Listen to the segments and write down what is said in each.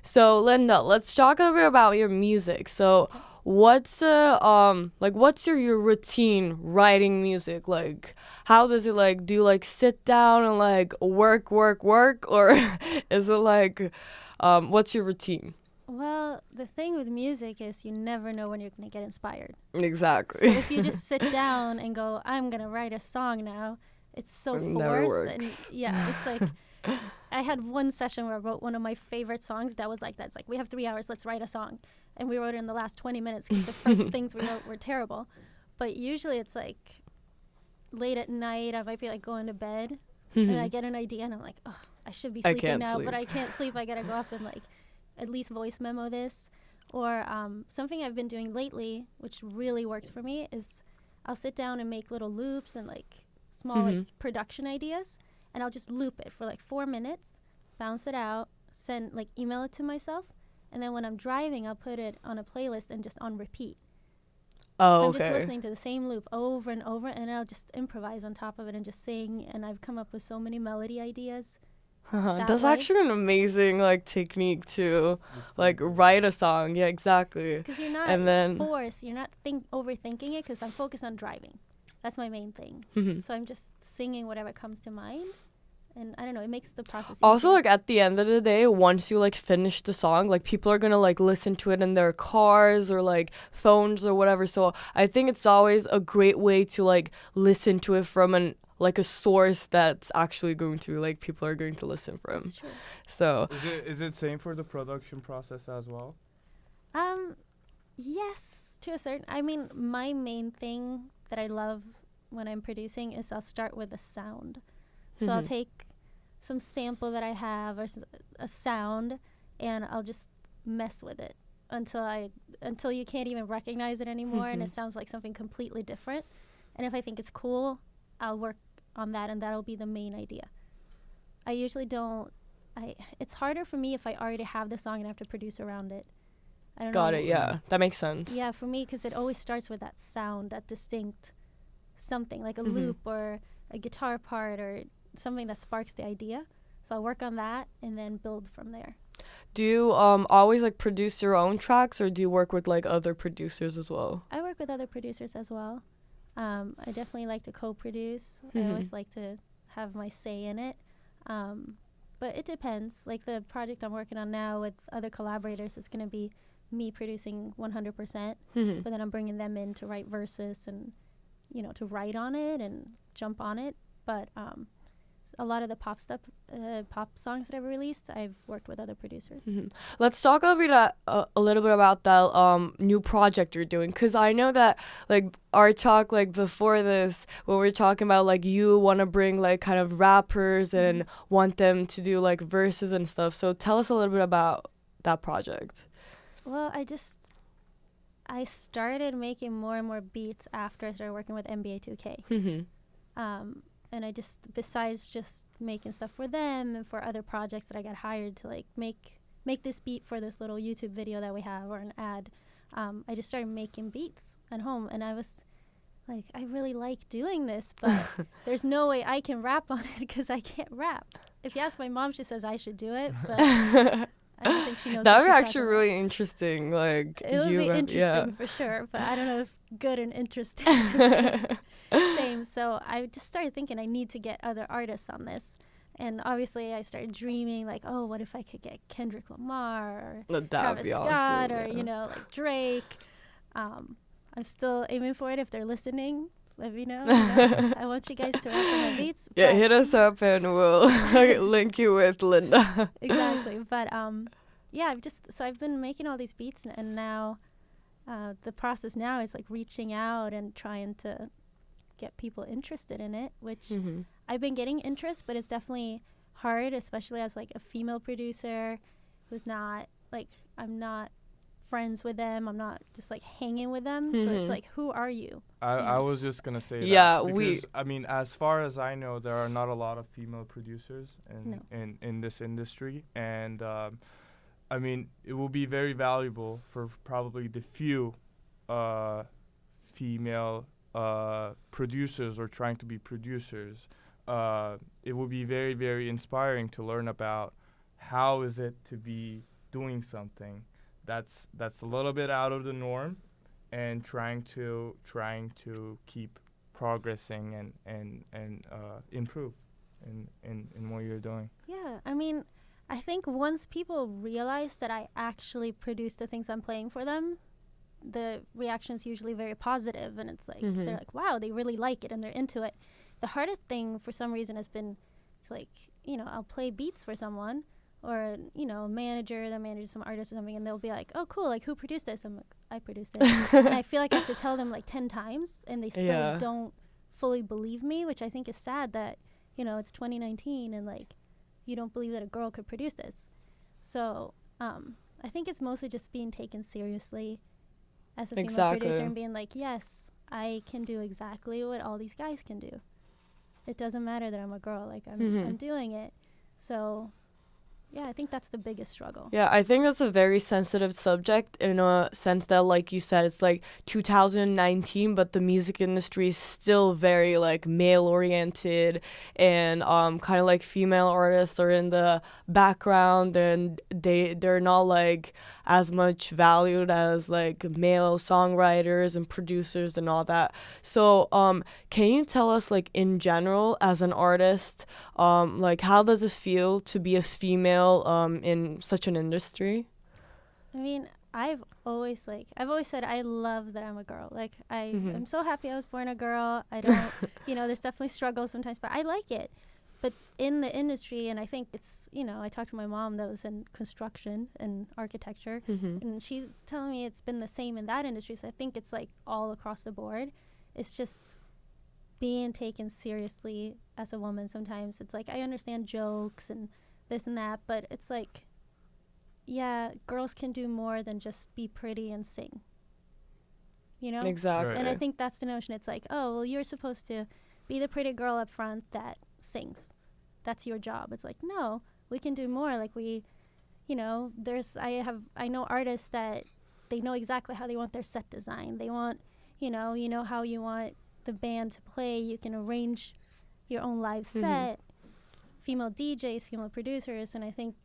So Linda, let's talk a little bit about your music. So what's your routine writing music? Like how does it like do you like sit down and like work or is it like what's your routine? Well, the thing with music is you never know when you're going to get inspired. So Exactly. if you just sit down and go, I'm going to write a song now, it's so It never forced. And works. yeah, it's like I had one session where I wrote one of my favorite songs that was like that. It's like, we have 3 hours, let's write a song. And we wrote it in the last 20 minutes because the first things we wrote were terrible. But usually it's like late at night, I might be like going to bed and I get an idea and I'm like, oh, I should be I sleeping can't now, sleep. but I can't sleep. I got to go up and like at least voice memo this. Or something I've been doing lately, which really works for me, is I'll sit down and make little loops and like small like production ideas, and I'll just loop it for like 4 minutes, bounce it out, send like email it to myself, and then when I'm driving, I'll put it on a playlist and just on repeat. So Oh, I'm just okay. listening to the same loop over and over, and I'll just improvise on top of it and just sing. And I've come up with so many melody ideas that That's way. actually an amazing like technique to That's like pretty cool. write a song. Yeah, exactly. Because you're not And then forced, you're not overthinking it. Because I'm focused on driving. That's my main thing. So I'm just singing whatever comes to mind, and I don't know. It makes the process also easier. like at the end of the day, once you like finish the song, like people are gonna like listen to it in their cars or like phones or whatever. So I think it's always a great way to like listen to it from an like a source that's actually going to like people are going to listen from. That's true. So Is it same for the production process as well? Um, yes, to a certain. I mean, my main thing that I love when I'm producing is I'll start with a sound. So I'll take some sample that I have or a sound, and I'll just mess with it until you can't even recognize it anymore, and it sounds like something completely different. And if I think it's cool, I'll work on that, and that'll be the main idea. I usually don't. It's harder for me if I already have the song and I have to produce around it. I don't know. got it. Yeah, that makes sense. Yeah, for me, because it always starts with that sound, that distinct something, like a loop or a guitar part or something that sparks the idea. So I'll work on that and then build from there. Do you always like produce your own tracks or do you work with like other producers as well? I work with other producers as well. I definitely like to co-produce. I always like to have my say in it. But it depends. Like the project I'm working on now with other collaborators, it's going to be me producing 100%, but then I'm bringing them in to write verses and, to write on it and jump on it. But a lot of the pop songs that I've released, I've worked with other producers. Let's talk a little bit about that new project you're doing, because I know that like our talk like before this when we are talking about like you want to bring like kind of rappers and want them to do like verses and stuff. So tell us a little bit about that project. Well, I started making more and more beats after I started working with NBA 2K. And I just, besides just making stuff for them and for other projects that I got hired to like make this beat for this little YouTube video that we have or an ad, I just started making beats at home, and I was like, I really like doing this, but there's no way I can rap on it because I can't rap. If you ask my mom, she says I should do it, but I don't think she knows. That what would be she's actually talking really interesting. Like about. It would be interesting for sure, but I don't know if good and interesting is the same. So I just started thinking I need to get other artists on this. And obviously I started dreaming like, oh, what if I could get Kendrick Lamar or That would Travis be Scott awesome. or, like Drake. I'm still aiming for it. If they're listening, let me know. I want you guys to rap on my beats. Yeah, but hit us up and we'll link you with Linda. exactly. But yeah, I've been making all these beats, and now the process now is like reaching out and trying to get people interested in it, which I've been getting interest, but it's definitely hard, especially as like a female producer who's not like, I'm not friends with them, I'm not just like hanging with them. So it's like, who are you? I was just gonna say Yeah, that because I mean, as far as I know, there are not a lot of female producers in this industry, and I mean, it will be very valuable for probably the few female producers or trying to be producers. It will be very, very inspiring to learn about how is it to be doing something that's a little bit out of the norm, and trying to keep progressing and improve in what you're doing. Yeah, I mean, I think once people realize that I actually produce the things I'm playing for them, the reaction's usually very positive, and it's like they're like, wow, they really like it and they're into it. The hardest thing for some reason has been, it's like, you know, I'll play beats for someone, or, you know, a manager that manages some artist or something, and they'll be like, oh, cool, like, who produced this? I'm like, I produced it. And I feel like I have to tell them like 10 times, and they still don't fully believe me, which I think is sad that, you know, it's 2019 and like you don't believe that a girl could produce this. So I think it's mostly just being taken seriously as a female producer, and being like, yes, I can do exactly what all these guys can do. It doesn't matter that I'm a girl, like I'm doing it. So yeah, I think that's the biggest struggle. Yeah, I think that's a very sensitive subject in a sense that, like you said, it's like 2019, but the music industry is still very like male oriented, and kind of like female artists are in the background, and they're not like as much valued as like male songwriters and producers and all that. So can you tell us, like, in general, as an artist, like, how does it feel to be a female in such an industry? I mean, I've always said I love that I'm a girl. Like, I'm so happy I was born a girl. I don't, you know, there's definitely struggles sometimes, but I like it. But in the industry, and I think it's, you know, I talked to my mom that was in construction and architecture, and she's telling me it's been the same in that industry. So I think it's like all across the board. It's just being taken seriously as a woman sometimes. It's like, I understand jokes and this and that, but it's like, yeah, girls can do more than just be pretty and sing. You know? Exactly. Right. And I think that's the notion. It's like, oh, well, you're supposed to be the pretty girl up front that sings. That's your job. It's like, no, we can do more. Like, we, you know, I know artists that they know exactly how they want their set design. They want, you know how you want the band to play. You can arrange your own live set. Female DJs, female producers, and I think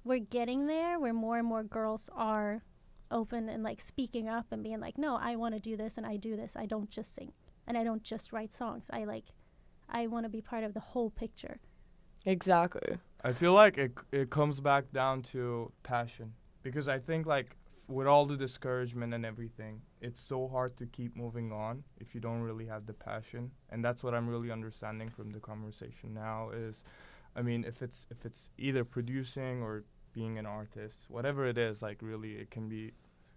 we're getting there where more and more girls are open and like speaking up and being like, no, I want to do this and I do this. I don't just sing and I don't just write songs. I want to be part of the whole picture. Exactly. I feel like it comes back down to passion, because I think, like, with all the discouragement and everything, it's so hard to keep moving on if you don't really have the passion. And that's what I'm really understanding from the conversation now is, I mean, if it's either producing or being an artist, whatever it is, like, really it can be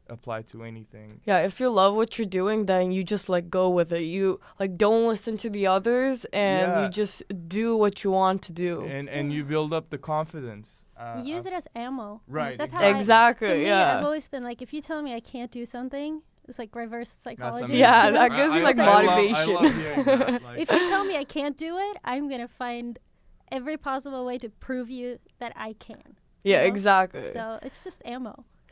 applied to anything. Yeah, if you love what you're doing, then you just like go with it. You like don't listen to the others, and you just do what you want to do. And you build up the confidence. Use it as ammo. Right. That's exactly. For me, yeah. I've always been like, if you tell me I can't do something, it's like reverse psychology. Yeah, you know? that gives you like motivation. I love hearing that. Like, if you tell me I can't do it, I'm gonna find every possible way to prove you that I can. Yeah, you know? exactly. So it's just ammo.